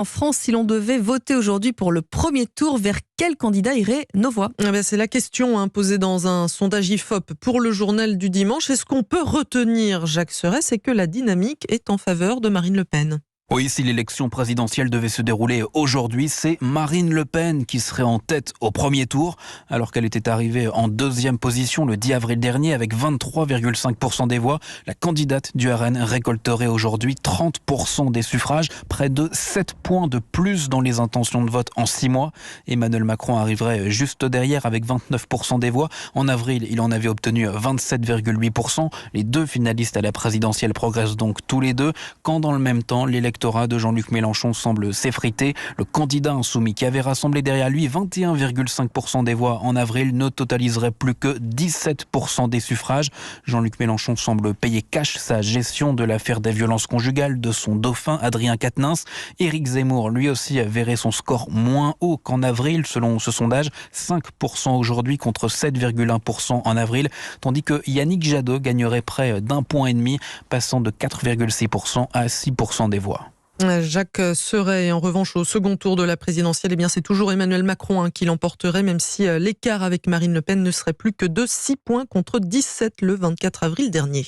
En France, si l'on devait voter aujourd'hui pour le premier tour, vers quel candidat iraient nos voix ? C'est la question posée dans un sondage IFOP pour le journal du dimanche. Est-ce qu'on peut retenir, Jacques Serret, c'est que la dynamique est en faveur de Marine Le Pen. Oui, si l'élection présidentielle devait se dérouler aujourd'hui, c'est Marine Le Pen qui serait en tête au premier tour, alors qu'elle était arrivée en deuxième position le 10 avril dernier avec 23,5% des voix. La candidate du RN récolterait aujourd'hui 30% des suffrages, près de 7 points de plus dans les intentions de vote en 6 mois. Emmanuel Macron arriverait juste derrière avec 29% des voix. En avril, il en avait obtenu 27,8%. Les deux finalistes à la présidentielle progressent donc tous les deux, quand dans le même temps, l'électorat de Jean-Luc Mélenchon semble s'effriter. Le candidat insoumis qui avait rassemblé derrière lui 21,5% des voix en avril ne totaliserait plus que 17% des suffrages. Jean-Luc Mélenchon semble payer cash sa gestion de l'affaire des violences conjugales de son dauphin Adrien Quatennens. Éric Zemmour, lui aussi, verrait son score moins haut qu'en avril, selon ce sondage, 5% aujourd'hui contre 7,1% en avril, tandis que Yannick Jadot gagnerait près d'1,5 point, passant de 4,6% à 6% des voix. Jacques Serret, en revanche, au second tour de la présidentielle, c'est toujours Emmanuel Macron qui l'emporterait, même si l'écart avec Marine Le Pen ne serait plus que de 6 points contre 17 le 24 avril dernier.